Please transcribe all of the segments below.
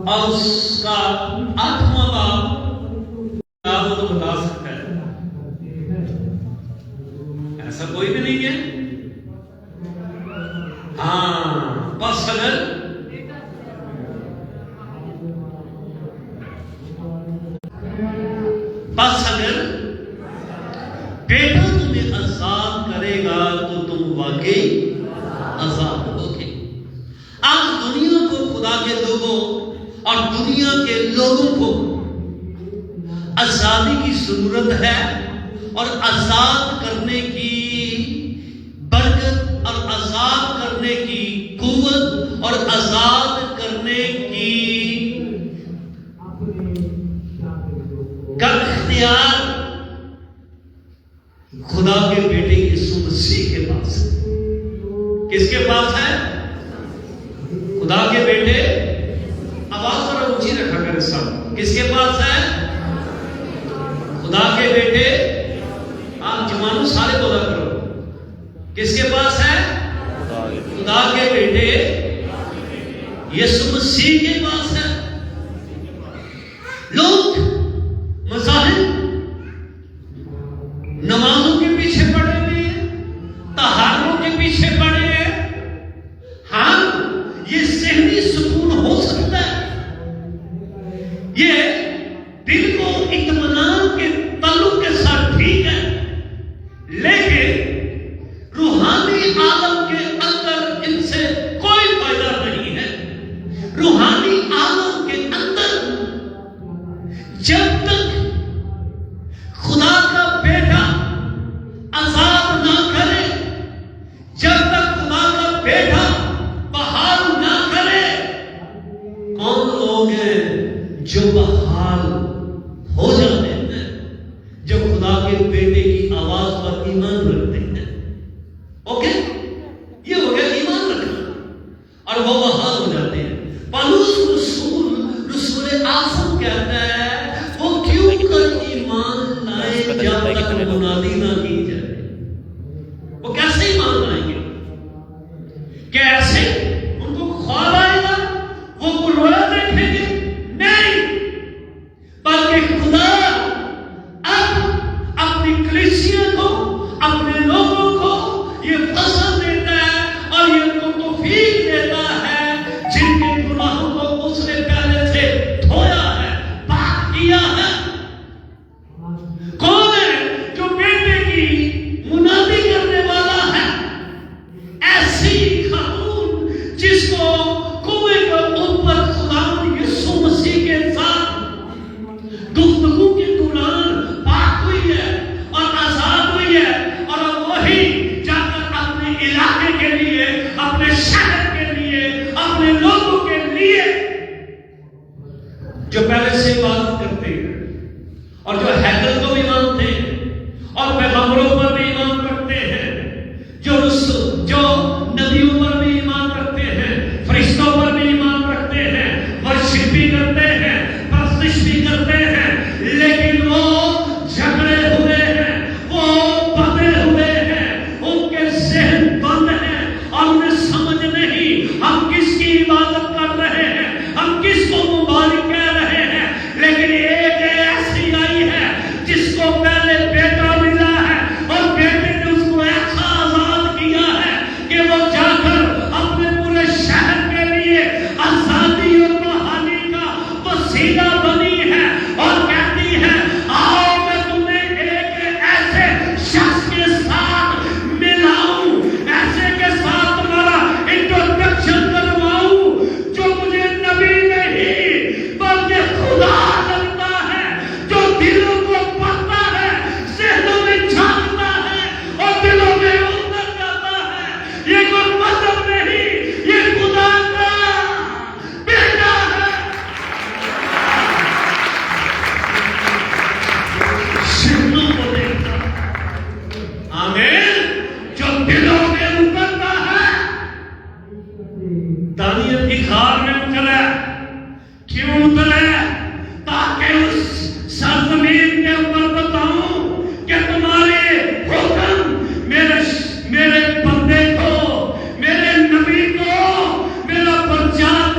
اور اس کا 8واں باب آپ کو تو بتا سکتا ہے، ایسا کوئی بھی نہیں ہے۔ ہاں، بس اگر بیٹا تمہیں آزاد کرے گا تو تم واقعی آزاد ہو گے۔ آج دنیا کو خدا کے لوگوں اور دنیا کے لوگوں کو آزادی کی ضرورت ہے، اور آزاد کرنے کی برکت اور آزاد کرنے کی قوت اور آزاد کرنے کی کا اختیار خدا کے بیٹے یسوع مسیح کے پاس ہے۔ کس کے پاس ہے؟ خدا کے بیٹے، آواز ذرا اونچی رکھا کرے سب، کس کے پاس ہے؟ خدا کے بیٹے، آپ جوانوں سارے بولا کرو، کس کے پاس ہے؟ خدا کے بیٹے یسوع مسیح کے پاس ہے۔ لوگ مذاہب نمازوں کے پیچھے پڑے ہوئے ہیں، تہاروں کے پیچھے پڑے ہیں۔ ہاں، یہ ذہنی سکون ہو سکتا ہے، یہ دل کو اطمینان کے تعلق کے ساتھ ٹھیک ہے، لیکن روحانی عالم کے اندر ان سے کوئی فائدہ نہیں ہے۔ روحانی عالم کے اندر جب تک خدا کا بیٹا آزاد نہ کرے، جب تک خدا کا بیٹا بحال نہ کرے، کون لوگ ہیں جو بحال ہو جاتے ہیں؟ جو خدا کے بیٹے کی آواز پر ایمان رکھتے ہیں۔ اوکے، یہ ہو گیا ایمان رکھنا، اور وہ بحال ہو جاتے ہیں۔ پالوس رسول اعظم کہتا ہے، وہ کیوں کر ایمان لائے جب تک منادی نہ کی جائے؟ وہ کیسے ایمان لائیں گے؟ کیسے؟ ان کو خواب آئے گا، وہ گلویا دیکھیں گے؟ نہیں، بلکہ خدا اب اپنی کلیسیا کو، اپنے لوگوں کو یہ فضل دیتا ہے اور یہ کو توفیق دیتا ہے، جن کے گناہوں کو اس نے پہلے سے دھویا ہے، پاک کیا ہے۔ کون ہے جو بیٹے کی منادی کرنے والا ہے؟ ایسی خاتون جس کو کنویں کے اوپر خدا یسوع مسیح کے ساتھ گفتگو کے دوران پاک ہوئی ہے اور آزاد ہوئی ہے، اور وہی جا کر اپنے علاقے کے لیے، اپنے شہر کے لیے، اپنے لوگوں کے لیے جو پہلے سے بات کرتے ہیں اور جو ہیکل کو بھی مانتے ہیں اور پیغمبروں پر بھی ایمان رکھتے ہیں، جو نبیوں پر بھی ایمان رکھتے ہیں، فرشتوں پر بھی ایمان رکھتے ہیں، ورشپ بھی کرتے ہیں، پرستش بھی کرتے ہیں، لیکن وہ جھگڑے ہوئے ہیں، وہ پتے ہوئے ہیں، ان کے ذہن بند ہیں، اور انہیں سمجھ نہیں ہم کس کی عبادت کر رہے ہیں، ہم کس کو مبارک کہہ رہے ہیں۔ لیکن ایک ایسی آئی ہے جس کو پہلے بیٹا ملا ہے، اور بیٹے نے اس کو ایسا آزاد کیا ہے کہ وہ جا کر اپنے پورے شہر کے لیے آزادی اور بحالی کا وسیلہ بنی ہے، اور کہتی ہے، آؤ میں تمہیں ایک ایسے شخص کے ساتھ ملاؤں، ایسے کے ساتھ تمہارا انٹروڈکشن کرواؤں، جو مجھے نبی نہیں بلکہ خدا لگتا ہے، جو دلوں کو پڑھتا ہے، ذہنوں میں جھانکتا ہے اور دلوں میں اتر جاتا ہے۔ یہ کوئی مذہب نہیں، یہ خدا کا بیٹا ہے۔ ذہنوں کو دیکھتا ہے، آمین، جو دلوں میں اترتا ہے۔ دانیل کی غار میں اترا، کیوں اترا؟ تاکہ اس سرزمین کے اوپر بتاؤں کہ تمہارے حکم میرے بندے کو، میرے نبی کو، میرا پرچار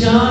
4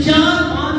4-5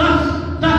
10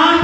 8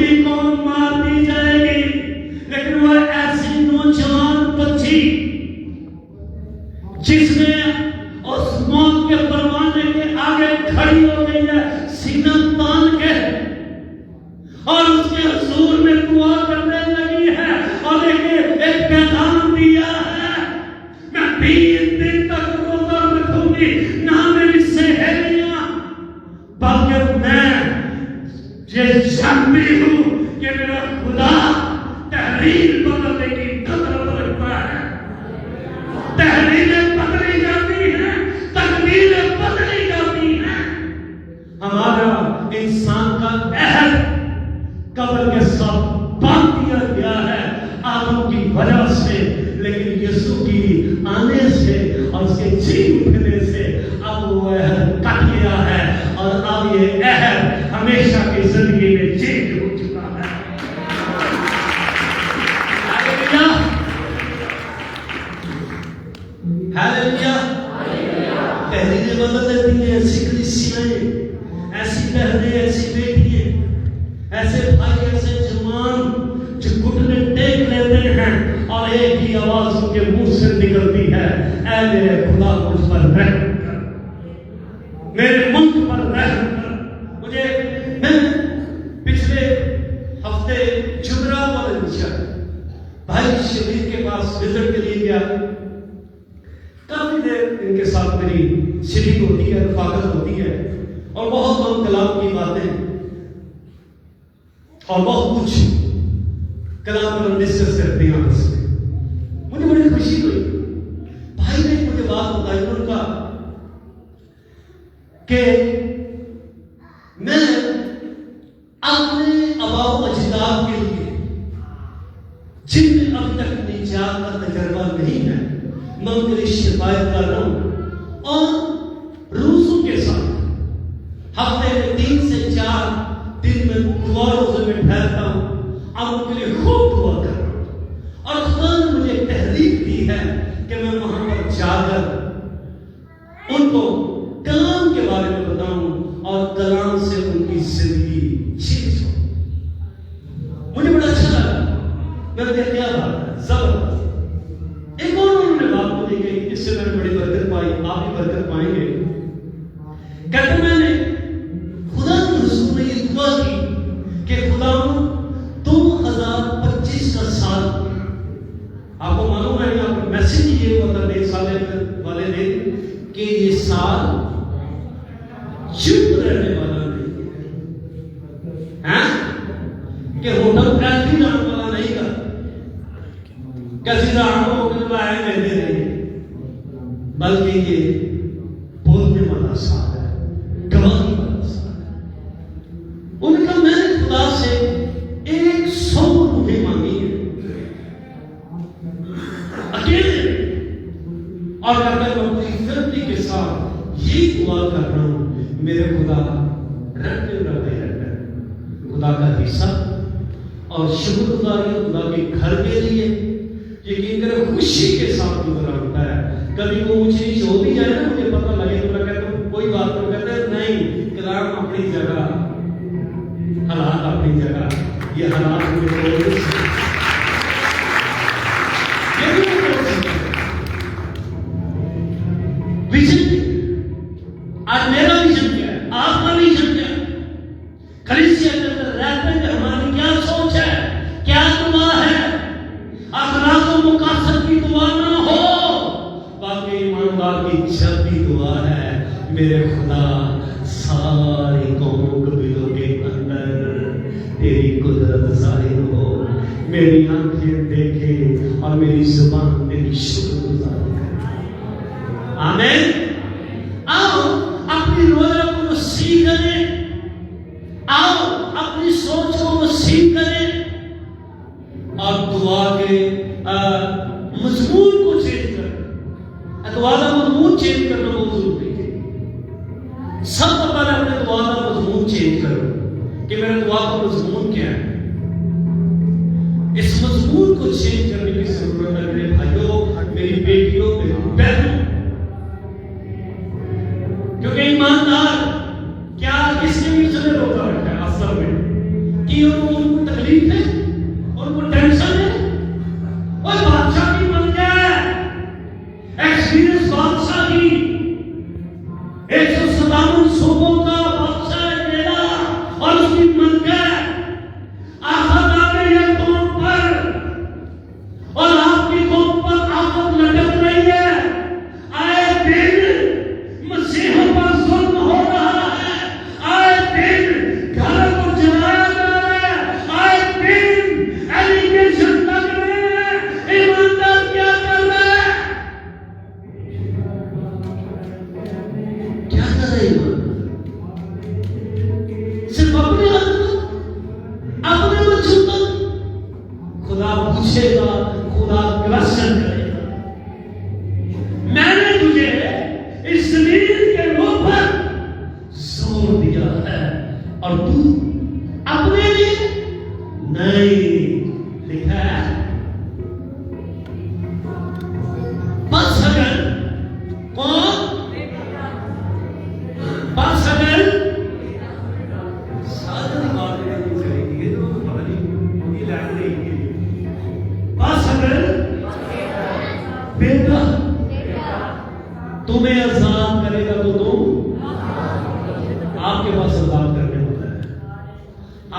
یہودی قوم مار دی جائے گی، لیکن وہ ایسی نوجوان بچی جس نے اس موت کے پروانے کے آگے کھڑی ہو گئی ہے سینہ تان کے، اور اس کے حضور میں دعا کرنے لگی ہے، اور ایک پیغام دیا ہے، میں 3 دن تک روزہ رکھوں گی، نہ میری سہیلیاں، بلکہ میں یہ جانتی ہوں کہ میرا خدا تحریر بدلنے کی قدرت رکھتا ہے، تحریریں بدلی جاتی ہیں، تقدیریں بدلی جاتی ہیں۔ ہمارا انسان کا عہد قبر کے ساتھ باندھ دیا گیا ہے آدم کی وجہ سے، لیکن یسوع کی آنے سے اور اس کے جی اٹھنے سے اب وہ عہد کٹ گیا ہے، اور اب یہ عہد ہمیشہ کی زندگی میں چینج ہو چکا ہے۔ ہاللویا، تحریریں بدل دیتی ہیں، ایسی کلیسیاں، ایسی بہنیں، ایسی بیٹیاں، ایسے بھائی، ایسے جوان جو گھٹنے ٹیک لیتے ہیں اور ایک ہی آواز ان کے منہ سے نکلتی ہے، اے میرے خدا مجھ پر رحم کر، میرے ملک پر رحم کر۔ میں پچھلے ہفتے جمعرات والے دن بھائی شبیر کے پاس وزٹ کے لیے گیا، کافی دیر ان کے ساتھ میری سٹنگ ہوتی ہے، رفاقت ہوتی ہے، اور بہت کلام کی باتیں اور بہت کچھ کلام پر ڈسکس کرتے ہیں آپس میں۔ مجھے بڑی خوشی ہوئی، بھائی نے مجھے بات بتائی ان کا کہ میں اپنے آباء و اجداد کے لیے جن میں اب تک نجات کا تجربہ نہیں ہے، میں ان کے لیے شفایت کر رہا ہوں، اور روزوں کے ساتھ ہفتے میں 3 سے 4 دن میں دعا روزے میں ٹھہرتا ہوں، اب ان کے لیے خوب دعا کر رہا ہوں، اور خدا نے مجھے تحریک دی ہے کہ میں وہاں پر جا کر ان کو کلام کے بارے میں بتاؤں اور کلام سے ان کی زندگی چینج ہو۔ مجھے بڑا اچھا لگا، میں نے کیا بات ہے، زبردست۔ ایک اور انہوں نے بات مجھے کہی، اس سے میں نے بڑی برکت پائی، آپ بھی برکت پائیں گے۔ کہتے میں نے خدا کے حضور میں یہ دعا کی کہ خدا 2025 کا سال، آپ کو معلوم ہے یہاں پر میسج یہ ہوا تھا 1 سال والے دن کہ یہ سال چپ رہنے والا نہیں ہے، کہ ہوٹل ایسی جانے والا نہیں کا کسی راہوں کو آئے رہتے نہیں، بلکہ یہ بولنے والا سال ہے، گواہی والا سال ہے۔ انہوں نے کہا میں نے خدا سے 100 روحیں مانگی ہیں اکیلے، اور اگر میں اپنی فیملی کے ساتھ یہ دعا کر رہا ہوں، میرے خدا رہتے رہتے خدا کا حصہ اور شکر گزاری خدا کے گھر کے لیے یقین کرے خوشی کے ساتھ گزارتا ہے۔ کبھی وہ اونچ نیچ ہو بھی جائے نا، مجھے پتہ لگے تو میں کہتا ہوں کوئی بات نہیں، کہتے ہیں نہیں، کلام اپنی جگہ، حالات اپنی جگہ، یہ حالات مجھے توڑ ویژن۔ آج میرا ویژن کیا ہے، آپ کا ویژن کیا ہے؟ کلیسیا کے اندر رہتے ہیں، ہماری کیا سوچ ہے، کیا دعا ہے؟ اخلاق و مقاصد کی دعا نہ ہو، باقی ایماندار کی جلدی دعا ہے، میرے خدا ساری قوموں قبیلوں کے اندر تیری قدرت ظاہر ہو، میری آنکھیں دیکھیں اور میری زبان تیری شکر گزاری کرے۔ آمین۔ آؤ اپنی رویا کو وسیع کریں، آؤ اپنی سوچ کو وسیع کریں، اور دعا کے مضمون کو چینج کریں۔ دعا کا مضمون چینج کرنا بہت ضروری ہے۔ سب سے پہلے اپنے دعا کا مضمون چینج کرو کہ میرا دعا کا مضمون کیا ہے۔ اس مضمون کو چینج کرنے کی ضرورت ہے میرے بھائیوں، میری بیٹیوں، میری بہنوں، کیونکہ ایماندار کیا کس نے بھی روزہ رکھا ہے اصل میں کہ تکلیف ہے ان کو ٹینشن ہے، اور بادشاہ کی بن جائے ایکسپیرینس بادشاہ کی 157 صوبوں کا بادشاہ میرا اور اس کی من گئے آفت آ گئی ہے قوم پر اور آپ کی قوم پر آفت لٹک رہی ہے، آئے دن مسیحوں پر ظلم ہو رہا ہے، آئے دن گھر کو جلایا جا رہا ہے، آئے دن ایلیگیشن لگ رہے ہیں، ایماندار کیا کر رہے ہیں؟ کیا کر رہے ہیں؟ صرف اپنے اپنے بچوں تک خدا پوچھے گا، خدا کوشچن کرے گا، میں نے تجھے اس زمین کے اوپر زور دیا ہے اور تو اپنے لیے نہیں لکھا ہے۔ بس اگر کون بس اگر سادہ بات نہیں کریں گے تو ہماری یہ لائن نہیں ہے، بس اگر بیٹا تمہیں آزاد کرے گا تو تم آپ کے پاس آزاد کرنے والا ہے،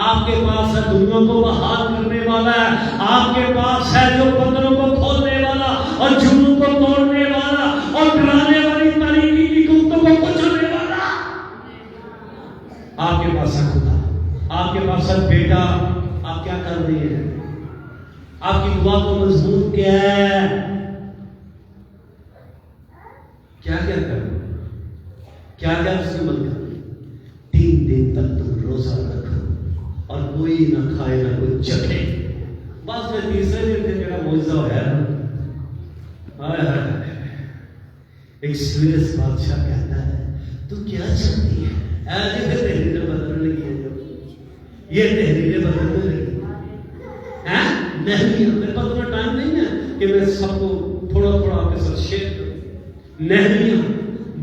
آپ کے پاس ہے دنیا کو بحال کرنے والا ہے، آپ کے پاس ہے جو بندروں کو کھولنے والا اور جنوں کو توڑنے والا اور ڈرانے والی تاریکی کی قوتوں کو کچلنے والا، آپ کے پاس ہے خدا، آپ کے پاس ہے بیٹا۔ آپ کیا کر رہے ہیں؟ آپ کی دعا کو مضبوط کیا ہے؟ کیا کیا کرنا، کیا کیا اس کی مدد کرنی؟ 3 دن تک تم روزہ رکھو اور کوئی نہ کھائے نہ کوئی چکھے۔ بس میں تیسرے دن تھے میرا معجزہ ہوا ہے۔ ایکسپیرینس بادشاہ کہتا ہے تو کیا چاہتی ہے؟ ایسے پھر تحریریں بدلنے لگی ہے، جو یہ تحریریں بدلنے لگی نہیں، میرے پاس اتنا ٹائم نہیں ہے کہ میں سب کو تھوڑا تھوڑا آپ کے ساتھ شیئر کروں۔ نہیں،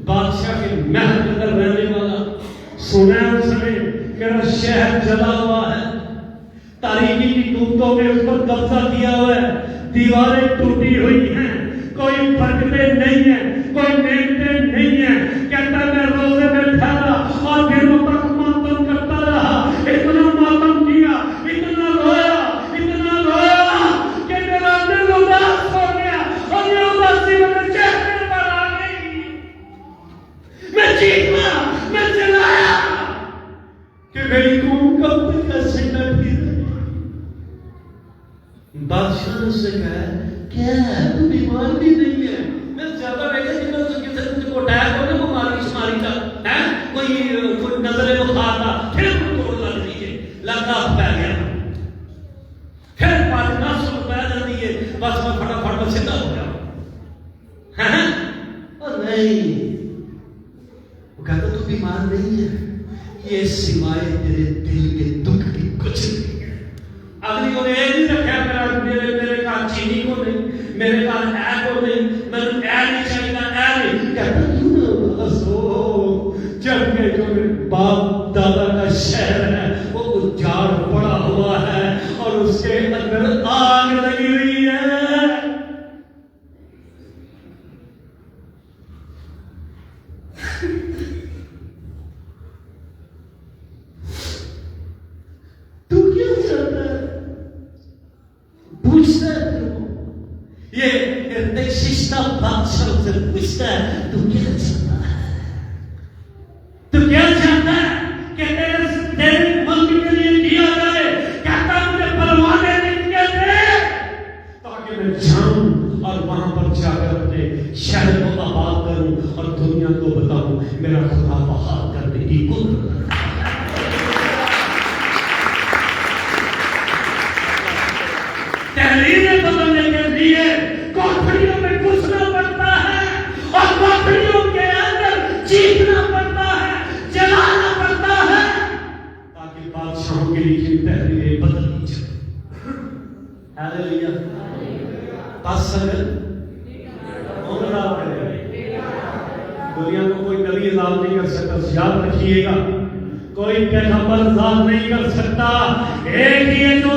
بادشاہ کے محل کے اندر رہنے والا سنا ہے اس نے میرا شہر جلا ہوا ہے، تاریکی کی قوتوں نے اس پر قبضہ کیا ہوا ہے، دیواریں ٹوٹی ہوئی ہیں، کوئی برکتیں نہیں ہیں، کوئی نعمتیں نہیں ہیں۔ کہتا ہے میں روزے میں ٹھہرا اور دنوں تک ماتم کرتا رہا، اتنا ماتم کیا، اتنا رویا کہ میرا دل اداس ہو گیا اور یہ اداسی میرے چہرے پر آ گئی۔ میں چیخا، میں چلایا کہ میری قوم کب تک ایسے ڈرتی رہی۔ بادشاہ نے اس سے کہا کیا ہے تو بیمار بھی نہیں ہے؟ میں زیادہ بیٹھا جنہوں نے کسی کو اٹھایا کو نا بیماری شماری کا ہے، کوئی نظر بخار تھا، پھر توڑ لگ دیجیے، لگا پہ گیا، پھر پاٹنا سن پہ جاتی ہے، بس میں فٹافٹ میں سیدھا ہو جاؤں۔ اور نہیں، وہ کہتا تو بیمار نہیں ہے، یہ سوائے تیرے دل کے دکھ کی کچھ نہیں ہے۔ اگلی کو یہ نہیں رکھا میرے کہاں چینی کو نہیں، میرے کہاں اے کو نہیں، میں نے اے نہیں چاہیے اے نہیں، کہتا کیوں نہ ہسو جب کہ جو میرے باپ دادا کا شہر ہے وہ اجاڑ پڑا ہوا ہے اور اس کے اندر آگ لگی ہوئی ہے۔ تو کیا چاہتا ہے؟ پوچھتا ہے یہ ششتہ بادشاہ سے پوچھتا ہے تو کیا چاہتا ہے؟ تو کیا چاہتا ہے کہ تیرے ملک کے لیے کیا جائے؟ کہتا مجھے پروانے نہیں کہتے تاکہ میں جاؤں اور وہاں پر جا کر اپنے شہر کو آباد کروں اور دنیا کو بتاؤں میرا خدا بحال کرنے کی قدرت ہے۔ تحریریں بدلنے کے لیے کوٹھڑیوں میں گھسنا پڑتا ہے اور کوٹھڑیوں کے اندر چیخنا پڑتا ہے، جلانا پڑتا ہے تاکہ بادشاہوں کے لیے تحریریں بدلنی چاہیے۔ ہاللیلویہ۔ بس اگر دنیا کو کوئی نبی عذاب نہیں کر سکتا، یاد رکھیے گا، کوئی پیغمبر عذاب نہیں کر سکتا، ایک ہی ہے جو